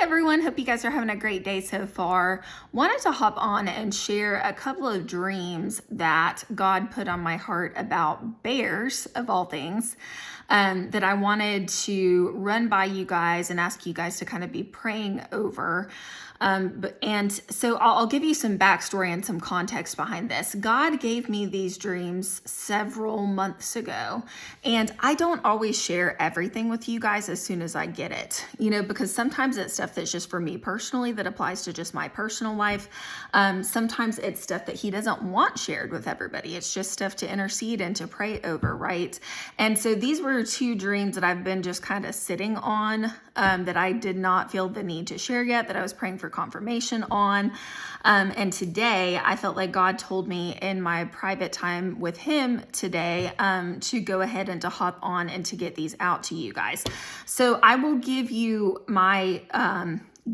everyone, hope you guys are having a great day so far. Wanted to hop on and share a couple of dreams that God put on my heart about bears, of all things, that I wanted to run by you guys and ask you guys to kind of be praying over. And so I'll give you some backstory and some context behind this. God gave me these dreams several months ago, and I don't always share everything with you guys as soon as I get it, because sometimes it's stuff that's just for me personally that applies to just my personal life. Sometimes it's stuff that he doesn't want shared with everybody. It's just stuff to intercede and to pray over, right? And so these were two dreams that I've been just kind of sitting on, that I did not feel the need to share yet, that I was praying for confirmation on. And today I felt like God told me in my private time with him today, to go ahead and to hop on and to get these out to you guys. So I will give you my,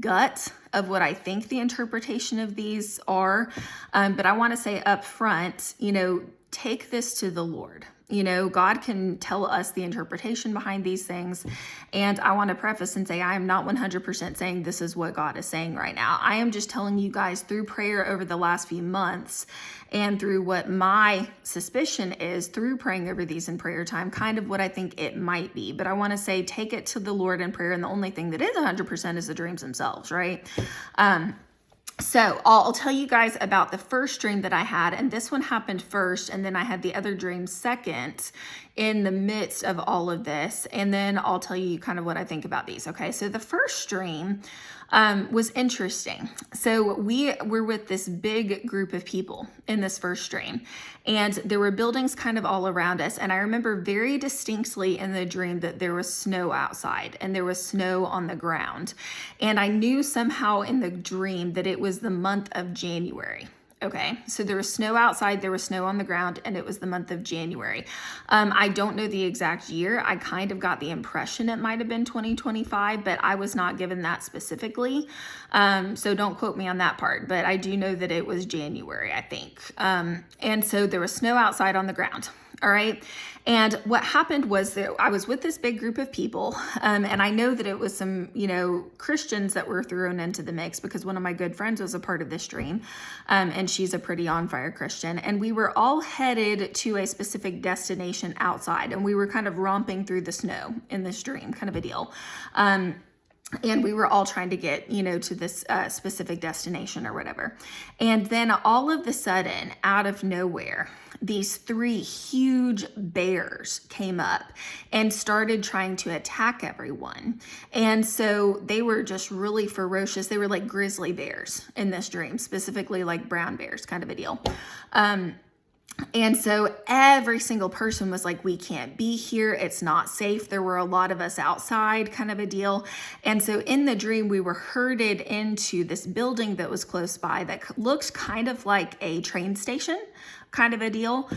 gut of what I think the interpretation of these are. But I want to say up front, take this to the Lord. God can tell us the interpretation behind these things. And I want to preface and say, I am not 100% saying this is what God is saying right now. I am just telling you guys through prayer over the last few months and through what my suspicion is through praying over these in prayer time, kind of what I think it might be. But I want to say, take it to the Lord in prayer. And the only thing that is 100% is the dreams themselves, right? So I'll tell you guys about the first dream that I had, and this one happened first, and then I had the other dream second in the midst of all of this, and then I'll tell you kind of what I think about these, okay? So the first dream was interesting. So we were with this big group of people in this first dream, and there were buildings kind of all around us, and I remember very distinctly in the dream that there was snow outside, and there was snow on the ground, and I knew somehow in the dream that it was the month of January. Okay, so there was snow outside, there was snow on the ground, and it was the month of January. I don't know the exact year. I kind of got the impression it might have been 2025, but I was not given that specifically. So don't quote me on that part, but I do know that it was January, I think. And so there was snow outside on the ground. All right. And what happened was that I was with this big group of people. And I know that it was some, Christians that were thrown into the mix because one of my good friends was a part of this dream. And she's a pretty on fire Christian. And we were all headed to a specific destination outside. And we were kind of romping through the snow in this dream, kind of a deal. And we were all trying to get, to this specific destination or whatever. And then all of a sudden, out of nowhere, these three huge bears came up and started trying to attack everyone. And so they were just really ferocious. They were like grizzly bears in this dream, specifically like brown bears, kind of a deal. And so every single person was like, we can't be here. It's not safe. There were a lot of us outside, kind of a deal. And so in the dream, we were herded into this building that was close by that looked kind of like a train station, kind of a deal,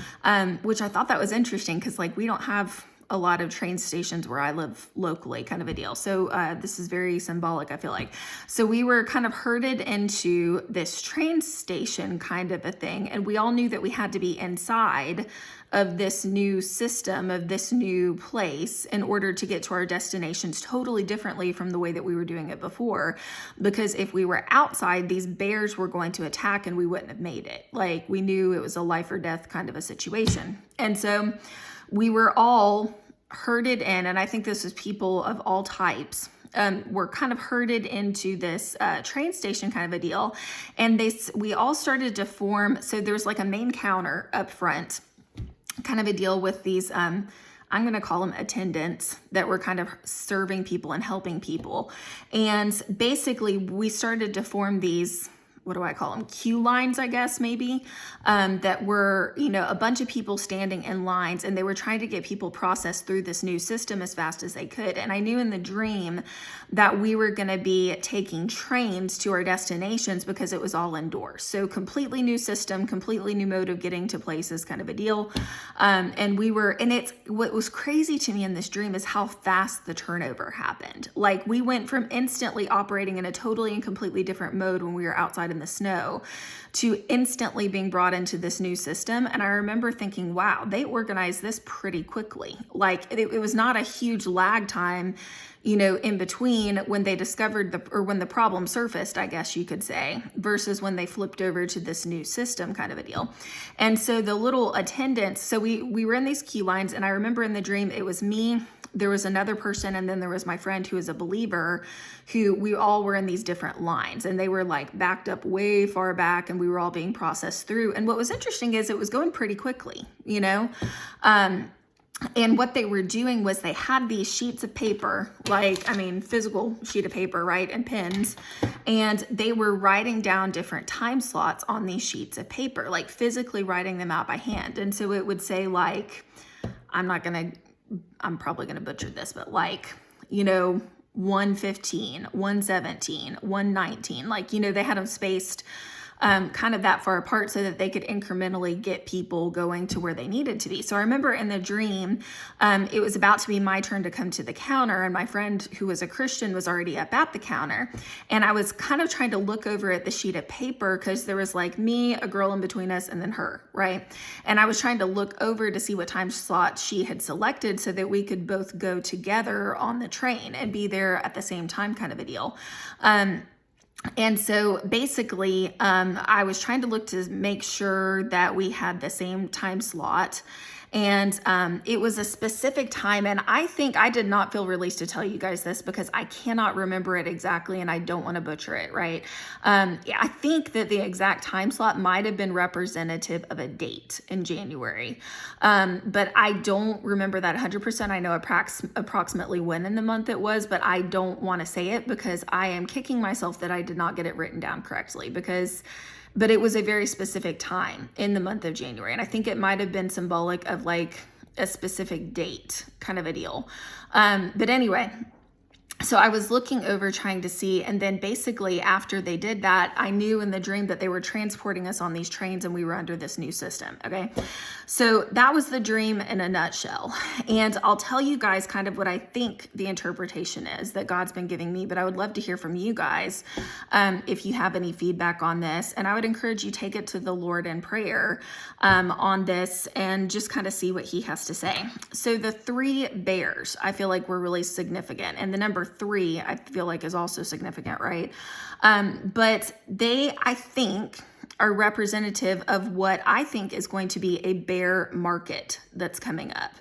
which I thought that was interesting because we don't have a lot of train stations where I live locally, kind of a deal. So this is very symbolic, I feel like. So we were kind of herded into this train station kind of a thing. And we all knew that we had to be inside of this new system, of this new place in order to get to our destinations totally differently from the way that we were doing it before. Because if we were outside, these bears were going to attack and we wouldn't have made it. We knew it was a life or death kind of a situation. And so we were all herded in, and I think this was people of all types, were kind of herded into this train station kind of a deal. And we all started to form, so there's like a main counter up front, kind of a deal with these, I'm going to call them attendants that were kind of serving people and helping people. And basically we started to form these, what do I call them? Queue lines, I guess, maybe, that were, a bunch of people standing in lines, and they were trying to get people processed through this new system as fast as they could. And I knew in the dream that we were going to be taking trains to our destinations because it was all indoors. So completely new system, completely new mode of getting to places, kind of a deal. And what was crazy to me in this dream is how fast the turnover happened. We went from instantly operating in a totally and completely different mode when we were outside in the snow to instantly being brought into this new system. And I remember thinking, wow, they organized this pretty quickly. It was not a huge lag time, in between when they discovered or when the problem surfaced, I guess you could say, versus when they flipped over to this new system kind of a deal. And so the little attendants, so we were in these queue lines, and I remember in the dream, it was me, there was another person, and then there was my friend who is a believer, who we all were in these different lines, and they were like backed up way far back, and we were all being processed through. And what was interesting is it was going pretty quickly, and what they were doing was they had these sheets of paper, physical sheet of paper, right? And pens. And they were writing down different time slots on these sheets of paper, like physically writing them out by hand. And so it would say I'm probably going to butcher this, but 1:15, 1:17, 1:19, they had them spaced kind of that far apart so that they could incrementally get people going to where they needed to be. So I remember in the dream, it was about to be my turn to come to the counter, and my friend who was a Christian was already up at the counter. And I was kind of trying to look over at the sheet of paper because there was me, a girl in between us, and then her, right? And I was trying to look over to see what time slot she had selected so that we could both go together on the train and be there at the same time kind of a deal. And so basically, I was trying to look to make sure that we had the same time slot. And it was a specific time, and I think I did not feel released to tell you guys this because I cannot remember it exactly, and I don't want to butcher it, right? I think that the exact time slot might have been representative of a date in January, but I don't remember that 100%. I know approximately when in the month it was, but I don't want to say it because I am kicking myself that I did not get it written down correctly but it was a very specific time in the month of January. And I think it might have been symbolic of a specific date kind of a deal. But anyway, so I was looking over trying to see, and then basically after they did that, I knew in the dream that they were transporting us on these trains and we were under this new system, okay? So that was the dream in a nutshell. And I'll tell you guys kind of what I think the interpretation is that God's been giving me, but I would love to hear from you guys if you have any feedback on this. And I would encourage you take it to the Lord in prayer on this and just kind of see what he has to say. So the 3 bears, I feel like were really significant. And the number 3, I feel like is also significant, right? But they, I think, are representative of what I think is going to be a bear market that's coming up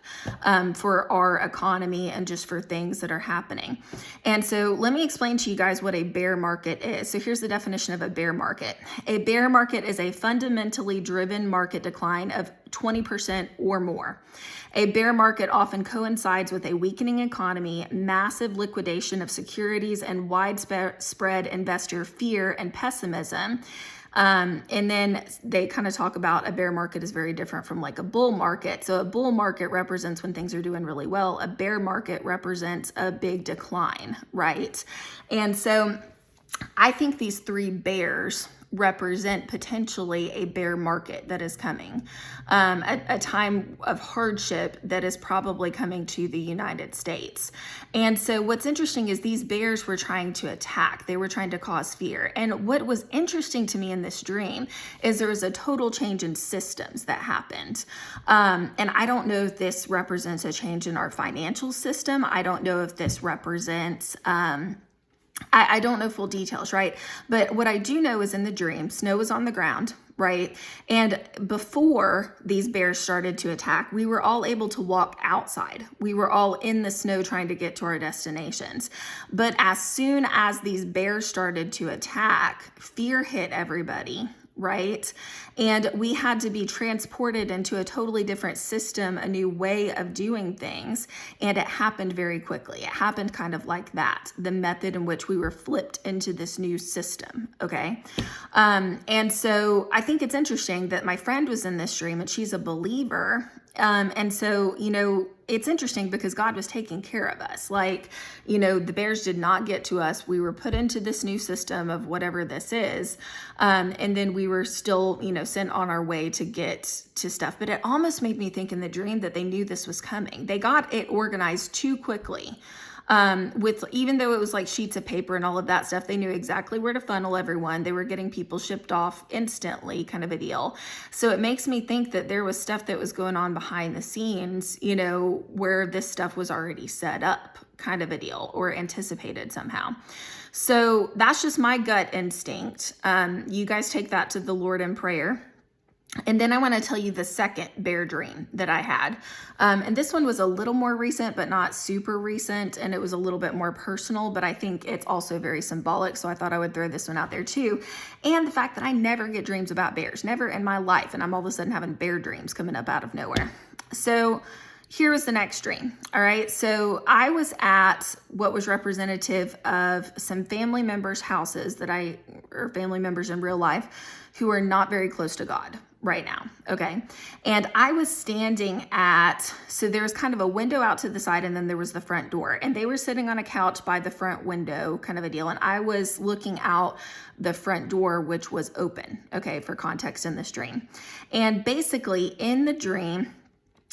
for our economy and just for things that are happening. And so let me explain to you guys what a bear market is. So here's the definition of a bear market. A bear market is a fundamentally driven market decline of 20% or more. A bear market often coincides with a weakening economy, massive liquidation of securities, and widespread investor fear and pessimism. And then they kind of talk about a bear market is very different from a bull market. So a bull market represents when things are doing really well. A bear market represents a big decline, right? And so I think these 3 bears represent potentially a bear market that is coming, a time of hardship that is probably coming to the United States. And so what's interesting is these bears were trying to attack. They were trying to cause fear. And what was interesting to me in this dream is there was a total change in systems that happened. And I don't know if this represents a change in our financial system. I don't know if this represents I don't know full details, right? But what I do know is in the dream, snow was on the ground, right? And before these bears started to attack, we were all able to walk outside. We were all in the snow trying to get to our destinations. But as soon as these bears started to attack, fear hit everybody, right? And we had to be transported into a totally different system, a new way of doing things. And it happened very quickly. It happened kind of like that, the method in which we were flipped into this new system, okay? And so I think it's interesting that my friend was in this dream and she's a believer. And so, it's interesting because God was taking care of us. The bears did not get to us. We were put into this new system of whatever this is. And then we were still, sent on our way to get to stuff. But it almost made me think in the dream that they knew this was coming. They got it organized too quickly. with, even though it was like sheets of paper and all of that stuff, they knew exactly where to funnel everyone. They were getting people shipped off instantly, kind of a deal. So it makes me think that there was stuff that was going on behind the scenes, where this stuff was already set up, kind of a deal, or anticipated somehow. So that's just my gut instinct. You guys take that to the Lord in prayer. And then I want to tell you the second bear dream that I had. And this one was a little more recent, but not super recent. And it was a little bit more personal, but I think it's also very symbolic. So I thought I would throw this one out there too. And the fact that I never get dreams about bears, never in my life. And I'm all of a sudden having bear dreams coming up out of nowhere. So here was the next dream. All right. So I was at what was representative of some family members' houses or family members in real life who are not very close to God right now. Okay. And I was standing so there was kind of a window out to the side, and then there was the front door, and they were sitting on a couch by the front window, kind of a deal. And I was looking out the front door, which was open. Okay. For context in this dream. And basically in the dream,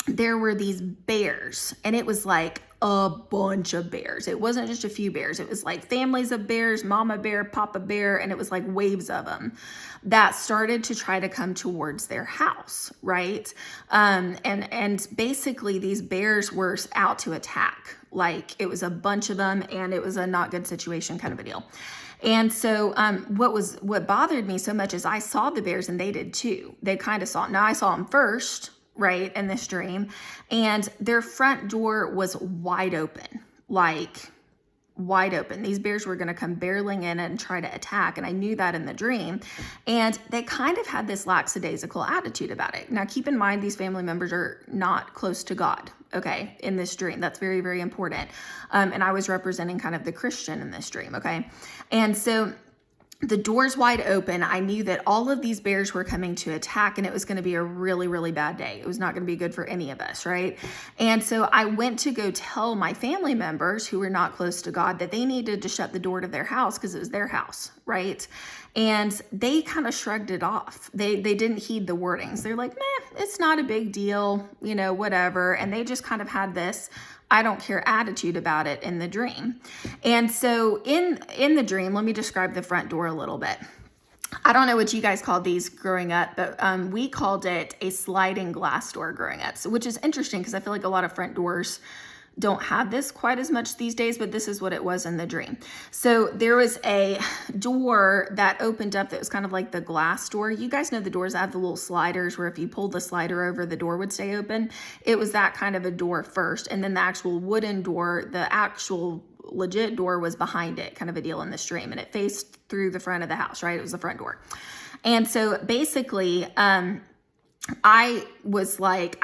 there were these bears, and it was like a bunch of bears. It wasn't just a few bears. It was like families of bears, mama bear, papa bear, and it was like waves of them that started to try to come towards their house, right? And basically these bears were out to attack. Like it was a bunch of them, and it was a not good situation, kind of a deal. And so what bothered me so much is I saw the bears, and they did too. They kind of saw it. Now I saw them first, right, in this dream, and their front door was wide open, like wide open. These bears were going to come barreling in and try to attack, and I knew that in the dream. And they kind of had this lackadaisical attitude about it. Now, keep in mind, these family members are not close to God, okay, in this dream. That's very, very important. And I was representing kind of the Christian in this dream, okay? And so the door's wide open. I knew that all of these bears were coming to attack, and it was going to be a really, really bad day. It was not going to be good for any of us, right? And so I went to go tell my family members who were not close to God that they needed to shut the door to their house because it was their house, right? And they kind of shrugged it off. They didn't heed the wordings. They're like, meh, it's not a big deal, whatever. And they just kind of had this I don't care attitude about it in the dream. And so in the dream, let me describe the front door a little bit. I don't know what you guys called these growing up, but we called it a sliding glass door growing up, which is interesting because I feel like a lot of front doors don't have this quite as much these days, but this is what it was in the dream. So there was a door that opened up that was kind of like the glass door. You guys know the doors that have the little sliders where if you pulled the slider over, the door would stay open. It was that kind of a door first. And then the actual wooden door, the actual legit door was behind it, kind of a deal in this dream. And it faced through the front of the house, right? It was the front door. And so basically, I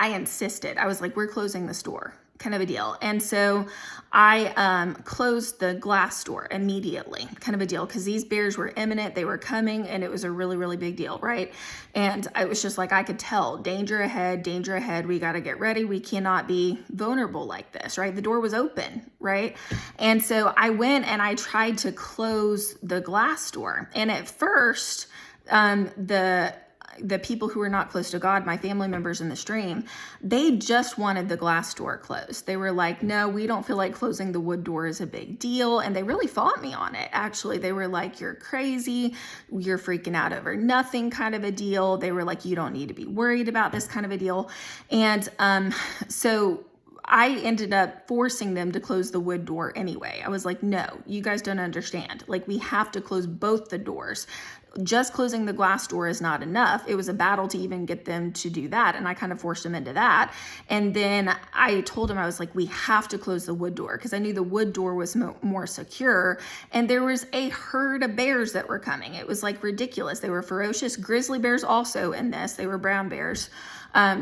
insisted. I was like, we're closing this door, kind of a deal. And so I closed the glass door immediately, kind of a deal, because these bears were imminent. They were coming, and it was a really, really big deal, right? And I was just like, I could tell, danger ahead, danger ahead. We got to get ready. We cannot be vulnerable like this, right? The door was open, right? And so I went and I tried to close the glass door. And at first, the people who were not close to God, my family members in the stream, they just wanted the glass door closed. They were like, no, we don't feel like closing the wood door is a big deal. And they really fought me on it. Actually, they were like, you're crazy. You're freaking out over nothing, kind of a deal. They were like, you don't need to be worried about this, kind of a deal. And so I ended up forcing them to close the wood door anyway. I was like, no, you guys don't understand. Like, we have to close both the doors. Just closing the glass door is not enough. It was a battle to even get them to do that. And I kind of forced them into that. And then I told them, I was like, we have to close the wood door, because I knew the wood door was more secure. And there was a herd of bears that were coming. It was like ridiculous. They were ferocious. Grizzly bears also in this. They were brown bears.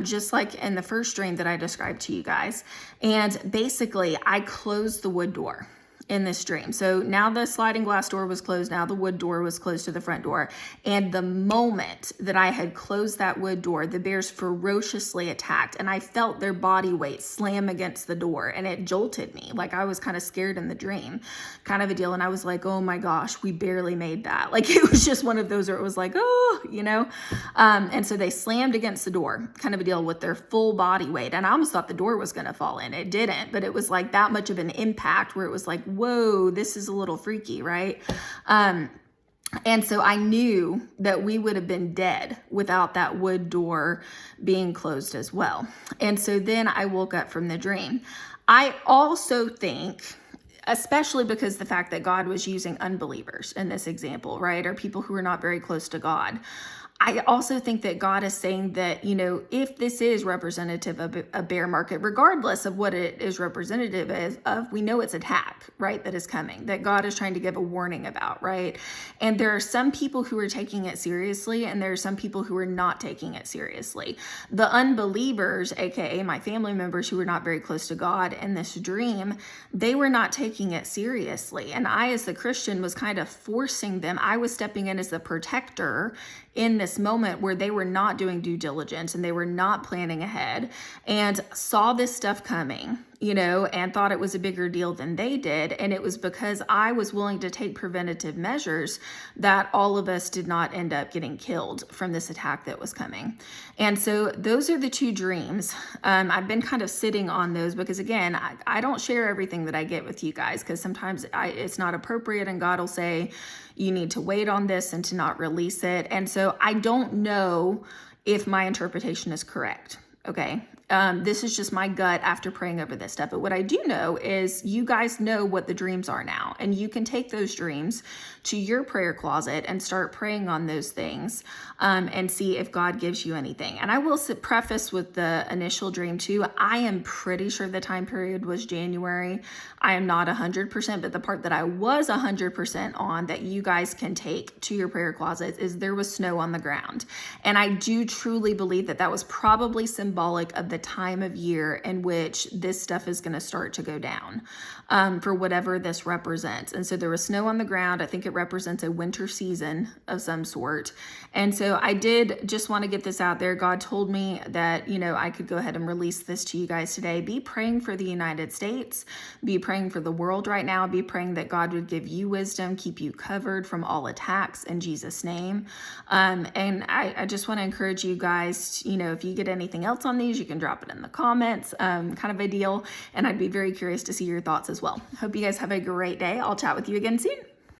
Just like in the first dream that I described to you guys. And basically I closed the wood door. in this dream. So now the sliding glass door was closed. Now the wood door was closed to the front door. And the moment that I had closed that wood door, the bears ferociously attacked, and I felt their body weight slam against the door, and it jolted me. Like I was kind of scared in the dream, kind of a deal. And I was like, oh my gosh, we barely made that. Like it was just one of those where it was like, oh, you know? And so they slammed against the door, kind of a deal, with their full body weight. And I almost thought the door was going to fall in. It didn't, but it was like that much of an impact where it was like, whoa, this is a little freaky, right? And so I knew that we would have been dead without that wood door being closed as well. And so then I woke up from the dream. I also think, especially because the fact that God was using unbelievers in this example, right? Or people who are not very close to God. I also think that God is saying that, you know, if this is representative of a bear market, regardless of what it is representative of, we know it's attack, right, that is coming, that God is trying to give a warning about, right? And there are some people who are taking it seriously, and there are some people who are not taking it seriously. The unbelievers, aka my family members who were not very close to God in this dream, they were not taking it seriously. And I, as the Christian, was kind of forcing them. I was stepping in as the protector in this moment where they were not doing due diligence and they were not planning ahead, and saw this stuff coming, you know, and thought it was a bigger deal than they did. And it was because I was willing to take preventative measures that all of us did not end up getting killed from this attack that was coming. And so those are the two dreams. I've been kind of sitting on those because, again, I don't share everything that I get with you guys, because sometimes it's not appropriate, and God will say, you need to wait on this and to not release it. And so I don't know if my interpretation is correct. Okay. This is just my gut after praying over this stuff. But what I do know is you guys know what the dreams are now, and you can take those dreams to your prayer closet and start praying on those things, and see if God gives you anything. And I will preface with the initial dream too. I am pretty sure the time period was January. I am not 100%, but the part that I was 100% on that you guys can take to your prayer closets is there was snow on the ground. And I do truly believe that that was probably symbolic of the time of year in which this stuff is going to start to go down, for whatever this represents. And so there was snow on the ground. I think it represents a winter season of some sort. And so I did just want to get this out there. God told me that, you know, I could go ahead and release this to you guys today. Be praying for the United States. Be praying for the world right now. Be praying that God would give you wisdom, keep you covered from all attacks in Jesus' name. And I just want to encourage you guys, you know, if you get anything else on these, you can drop it in the comments, kind of a deal. And I'd be very curious to see your thoughts as well. Hope you guys have a great day. I'll chat with you again soon.